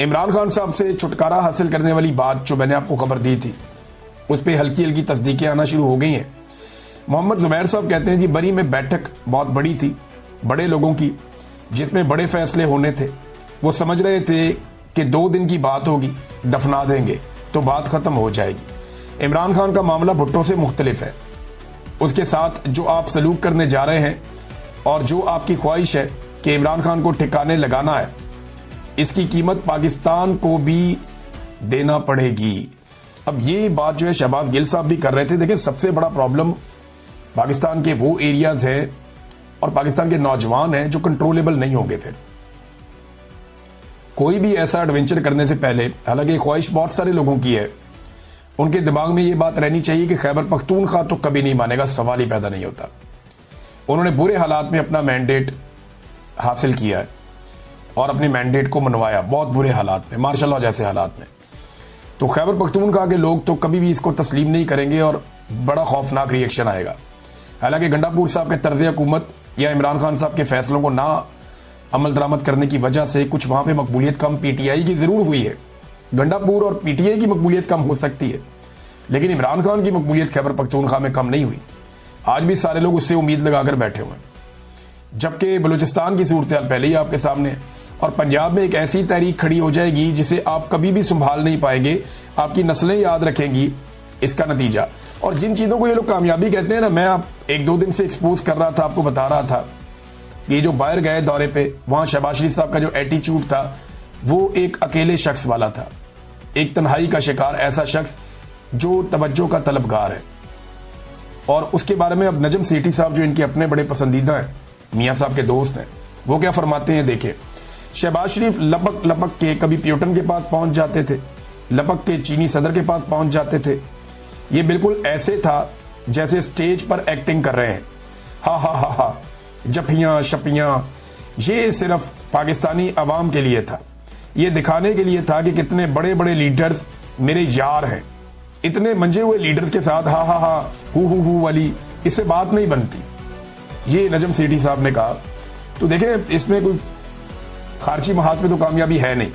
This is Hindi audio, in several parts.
इमरान खान साहब से छुटकारा हासिल करने वाली बात जो मैंने आपको खबर दी थी, उस पर हल्की हल्की तस्दीकें आना शुरू हो गई हैं। मोहम्मद जुबैर साहब कहते हैं जी बरी में बैठक बहुत बड़ी थी, बड़े लोगों की, जिसमें बड़े फैसले होने थे। वो समझ रहे थे कि 2 दिन की बात होगी, दफना देंगे तो बात खत्म हो जाएगी। इमरान खान का मामला भुट्टो से मुख्तलिफ है। उसके साथ जो आप सलूक करने जा रहे हैं और जो आपकी ख्वाहिश है कि इमरान खान को ठिकाने लगाना है, इसकी कीमत पाकिस्तान को भी देना पड़ेगी। अब ये बात जो है शहबाज गिल साहब भी कर रहे थे। देखिए, सबसे बड़ा प्रॉब्लम पाकिस्तान के वो एरियाज हैं और पाकिस्तान के नौजवान हैं जो कंट्रोलेबल नहीं होंगे। फिर कोई भी ऐसा एडवेंचर करने से पहले, हालांकि ख्वाहिश बहुत सारे लोगों की है, उनके दिमाग में ये बात रहनी चाहिए कि खैबर पख्तूनख्वा तो कभी नहीं मानेगा, सवाल ही पैदा नहीं होता। उन्होंने बुरे हालात में अपना मैंडेट हासिल किया है और अपने मैंडेट को मनवाया, बहुत बुरे हालात में, मार्शल लॉ जैसे हालात में। तो खैबर पख्तूनख्वा के लोग तो कभी भी इसको तस्लीम नहीं करेंगे और बड़ा खौफनाक रिएक्शन आएगा। हालांकि गंडापुर साहब के तर्ज हुकूमत या इमरान खान साहब के फैसलों को ना अमल दरामद करने की वजह से कुछ वहां पे मकबूलियत कम पीटीआई की जरूर हुई है। गंडापुर और पीटीआई की मकबूलियत कम हो सकती है, लेकिन इमरान खान की मकबूलियत खैबर पख्तूनख्वा में कम नहीं हुई। आज भी सारे लोग उससे उम्मीद लगाकर बैठे हुए हैं। जबकि बलूचिस्तान की सूरत हाल पहले ही आपके सामने, और पंजाब में एक ऐसी तहरीक खड़ी हो जाएगी जिसे आप कभी भी संभाल नहीं पाएंगे, आपकी नस्लें याद रखेंगी इसका नतीजा। और जिन चीज़ों को ये लोग कामयाबी कहते हैं ना, मैं आप 1-2 दिन से एक्सपोज कर रहा था, आपको बता रहा था, ये जो बाहर गए दौरे पे, वहाँ शहबाज शरीफ साहब का जो एटीट्यूड था वो एक अकेले शख्स वाला था, एक तन्हाई का शिकार, ऐसा शख्स जो तवज्जो का तलबगार है। और उसके बारे में अब नजम सेठी साहब जो इनके अपने बड़े पसंदीदा हैं, मियाँ साहब के दोस्त हैं, वो क्या फरमाते हैं देखिए। शहबाज शरीफ लपक लपक के कभी प्यूटन के पास पहुंच जाते थे, लपक के चीनी सदर के पास पहुंच जाते थे। ये बिल्कुल ऐसे था जैसे स्टेज पर एक्टिंग कर रहे हैं, हा हा हा हा, जफियां शपियां। ये सिर्फ पाकिस्तानी अवाम के लिए था, ये दिखाने के लिए था कि कितने बड़े बड़े लीडर्स मेरे यार हैं। इतने मंजे हुए लीडर्स के साथ हा हा हा हु वाली इससे बात नहीं बनती, ये नजम सेठी साहब ने कहा। तो देखें, इसमें कोई खारची महाज पे तो कामयाबी है नहीं।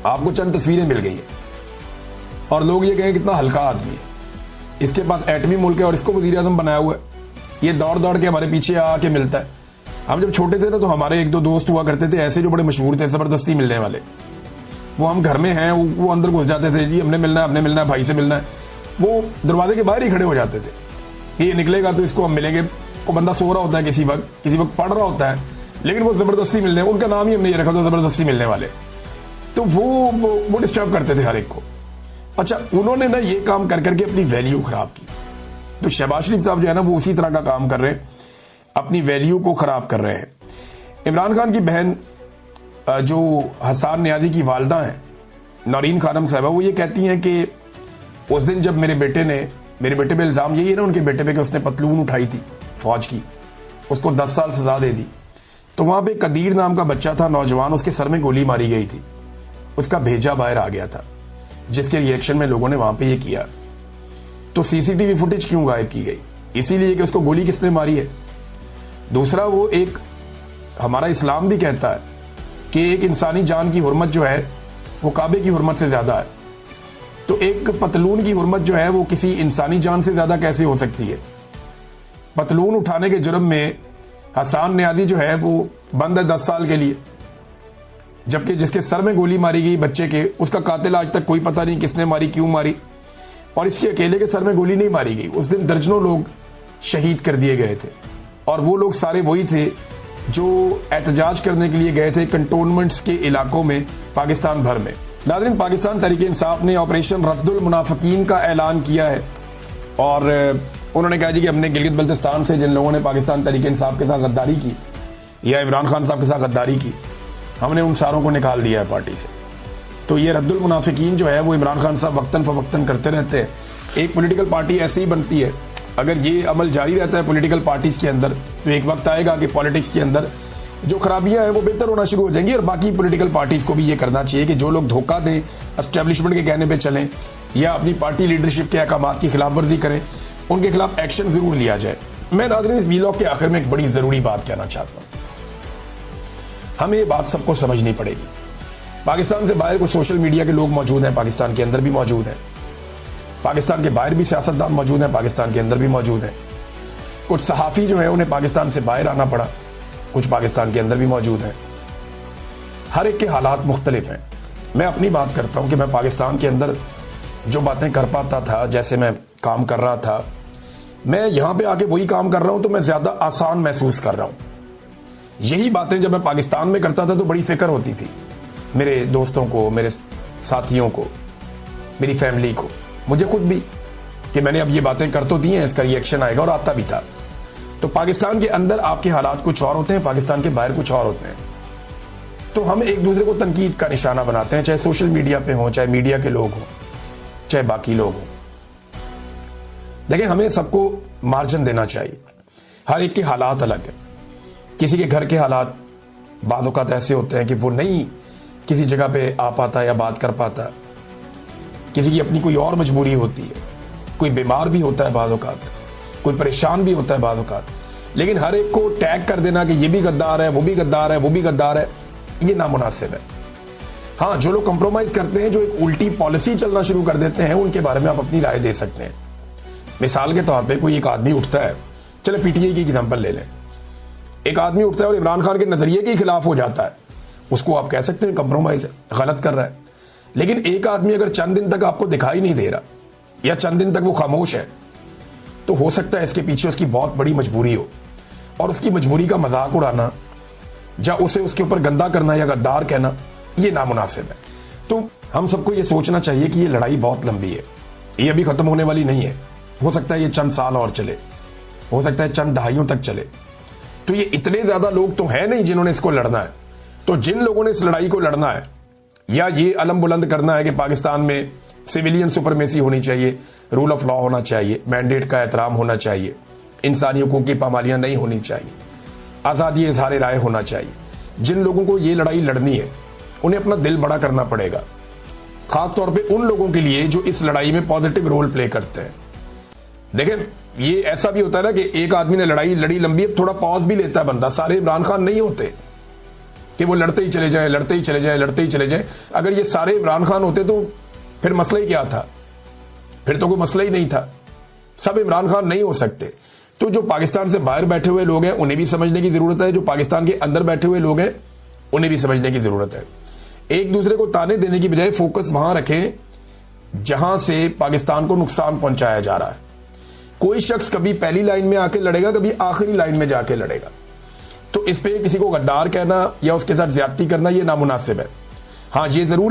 आपको चंद तस्वीरें मिल गई हैं और लोग ये कहें कितना हल्का आदमी है, इसके पास एटमी मुल्क है और इसको वजीर आजम बनाया हुआ है, ये दौड़ दौड़ के हमारे पीछे आके मिलता है। हम जब छोटे थे ना, तो हमारे 1-2 दोस्त हुआ करते थे ऐसे जो बड़े मशहूर थे, जबरदस्ती मिलने वाले। वो हम घर में हैं, वो अंदर घुस जाते थे, जी हमने मिलना है, भाई से मिलना है। वो दरवाजे के बाहर ही खड़े हो जाते थे, ये निकलेगा तो इसको हम मिलेंगे। वो बंदा सो रहा होता है, किसी वक्त पढ़ रहा होता है, लेकिन वो जबरदस्ती मिलने, उनका नाम ही हमने ये रखा था, जबरदस्ती मिलने वाले। तो वो डिस्टर्ब करते थे हर एक को। अच्छा, उन्होंने ना ये काम कर करके अपनी वैल्यू खराब की। तो शहबाज शरीफ साहब जो है ना, वो उसी तरह का काम कर रहे हैं, अपनी वैल्यू को खराब कर रहे हैं। इमरान खान की बहन जो हसन नियाज़ी की वालदा हैं, नौरीन खानम साहबा, वो ये कहती हैं कि उस दिन जब मेरे बेटे पे इल्ज़ाम यही है ना उनके बेटे पे कि उसने पतलून उठाई थी फौज की, उसको 10 साल सजा दे दी। तो वहाँ पे कदीर नाम का बच्चा था, नौजवान, उसके सर में गोली मारी गई थी, उसका भेजा बाहर आ गया था, जिसके रिएक्शन में लोगों ने वहाँ पे ये किया। तो सीसीटीवी फुटेज क्यों गायब की गई? इसीलिए कि उसको गोली किसने मारी है। दूसरा, वो एक हमारा इस्लाम भी कहता है कि एक इंसानी जान की हुर्मत जो है वो काबे की हुर्मत से ज़्यादा है। तो एक पतलून की हुर्मत जो है वो किसी इंसानी जान से ज़्यादा कैसे हो सकती है? पतलून उठाने के जुर्म में हसन नियाज़ी जो है वो बंद है 10 साल के लिए, जबकि जिसके सर में गोली मारी गई बच्चे के, उसका कातिल आज तक कोई पता नहीं किसने मारी, क्यों मारी। और इसके अकेले के सर में गोली नहीं मारी गई, उस दिन दर्जनों लोग शहीद कर दिए गए थे, और वो लोग सारे वही थे जो एहतजाज करने के लिए गए थे कंटोनमेंट्स के इलाकों में पाकिस्तान भर में। नाज़रीन, पाकिस्तान तहरीक इंसाफ ने ऑपरेशन रद्दुल मुनाफिकीन का ऐलान किया है और उन्होंने कहा जी कि हमने गिलगित बल्तिस्तान से जिन लोगों ने पाकिस्तान तहरीक इंसाफ के साथ गद्दारी की या इमरान खान साहब के साथ गद्दारी की, हमने उन सारों को निकाल दिया है पार्टी से। तो ये रद्दुल मुनाफिकीन जो है वो इमरान खान साहब वक्तन फवक्तन करते रहते हैं। एक पॉलिटिकल पार्टी ऐसी ही बनती है, अगर ये अमल जारी रहता है पॉलिटिकल पार्टीज के अंदर, तो एक वक्त आएगा कि पॉलिटिक्स के अंदर जो खराबियां हैं वो बेहतर होना शुरू हो जाएंगी। और बाकी पॉलिटिकल पार्टीज को भी ये करना चाहिए कि जो लोग धोखा दें, एस्टेब्लिशमेंट के कहने पे चलें या अपनी पार्टी लीडरशिप के अहकामात की खिलाफवर्जी करें, उनके खिलाफ एक्शन जरूर लिया जाए। मैं नाज़रीन इस वीलॉग के आखिर में एक बड़ी ज़रूरी बात कहना चाहता हूँ। हमें ये बात सबको समझनी पड़ेगी पाकिस्तान से बाहर कुछ सोशल मीडिया के लोग मौजूद हैं, पाकिस्तान के अंदर भी मौजूद हैं। पाकिस्तान के बाहर भी सियासतदान मौजूद हैं, पाकिस्तान के अंदर भी मौजूद हैं। कुछ सहाफ़ी जो है उन्हें पाकिस्तान से बाहर आना पड़ा, कुछ पाकिस्तान के अंदर भी मौजूद हैं। हर एक के हालात मुख्तलिफ हैं। मैं अपनी बात करता हूं कि मैं पाकिस्तान के अंदर जो बातें कर पाता था, जैसे मैं काम कर रहा था, मैं यहां पे आके वही काम कर रहा हूं तो मैं ज़्यादा आसान महसूस कर रहा हूं। यही बातें जब मैं पाकिस्तान में करता था तो बड़ी फिक्र होती थी मेरे दोस्तों को, मेरे साथियों को, मेरी फैमिली को, मुझे खुद भी, कि मैंने अब ये बातें कर तो दी हैं, इसका रिएक्शन आएगा, और आता भी था। तो पाकिस्तान के अंदर आपके हालात कुछ और होते हैं, पाकिस्तान के बाहर कुछ और होते हैं। तो हम एक दूसरे को तनकीद का निशाना बनाते हैं, चाहे सोशल मीडिया पे हो, चाहे मीडिया के लोग हों, चाहे बाकी लोग हों। देखिए, हमें सबको मार्जिन देना चाहिए। हर एक के हालात अलग है। किसी के घर के हालात बाज़ औक़ात ऐसे होते हैं कि वो नहीं किसी जगह पे आ पाता या बात कर पाता, किसी की अपनी कोई और मजबूरी होती है, कोई बीमार भी होता है बाज़ औक़ात, कोई परेशान भी होता है बाज़ औक़ात। लेकिन हर एक को टैग कर देना कि ये भी गद्दार है, वो भी गद्दार है, वो भी गद्दार है, ये नामुनासिब है। हाँ, जो लोग कंप्रोमाइज़ करते हैं, जो एक उल्टी पॉलिसी चलना शुरू कर देते हैं, उनके बारे में आप अपनी राय दे सकते हैं। मिसाल के तौर पे कोई एक आदमी उठता है, चले पीटीआई की एग्जांपल ले लें, एक आदमी उठता है और इमरान खान के नजरिए के खिलाफ हो जाता है, उसको आप कह सकते हैं कंप्रोमाइज है, गलत कर रहा है। लेकिन एक आदमी अगर चंद दिन तक आपको दिखाई नहीं दे रहा या चंद दिन तक वो खामोश है, तो हो सकता है इसके पीछे उसकी बहुत बड़ी मजबूरी हो, और उसकी मजबूरी का मजाक उड़ाना या उसे उसके ऊपर गंदा करना या गद्दार कहना, ये नामुनासिब है। तो हम सबको ये सोचना चाहिए कि ये लड़ाई बहुत लंबी है, ये अभी खत्म होने वाली नहीं है। हो सकता है ये चंद साल और चले, हो सकता है चंद दहाइयों तक चले। तो ये इतने ज्यादा लोग तो हैं नहीं जिन्होंने इसको लड़ना है। तो जिन लोगों ने इस लड़ाई को लड़ना है या ये अलम बुलंद करना है कि पाकिस्तान में सिविलियन सुपरमेसी होनी चाहिए, रूल ऑफ लॉ होना चाहिए, मैंडेट का एहतराम होना चाहिए, इंसानी हुकूक की पामालियां नहीं होनी चाहिए, आज़ादी इज़हार राय होना चाहिए, जिन लोगों को ये लड़ाई लड़नी है उन्हें अपना दिल बड़ा करना पड़ेगा, खास तौर पे उन लोगों के लिए जो इस लड़ाई में पॉजिटिव रोल प्ले करते हैं। देखें, ये ऐसा भी होता है ना कि एक आदमी ने लड़ाई लड़ी लंबी है, थोड़ा पॉज भी लेता है बंदा। सारे इमरान खान नहीं होते कि वो लड़ते ही चले जाए, लड़ते ही चले जाए, लड़ते ही चले जाए। अगर ये सारे इमरान खान होते तो फिर मसला ही क्या था? फिर तो कोई मसला ही नहीं था। सब इमरान खान नहीं हो सकते। तो जो पाकिस्तान से बाहर बैठे हुए लोग हैं उन्हें भी समझने की जरूरत है, जो पाकिस्तान के अंदर बैठे हुए लोग हैं उन्हें भी समझने की जरूरत है। एक दूसरे को ताने देने की बजाय फोकस वहां रखें जहां से पाकिस्तान को नुकसान पहुंचाया जा रहा है। कोई शख्स कभी पहली लाइन में आके लड़ेगा, कभी आखिरी लाइन में जाके लड़ेगा। तो इस पे किसी को गद्दार कहना या उसके साथ ज्यादती करना, ये नामुनासिब है। हाँ, ये जरूर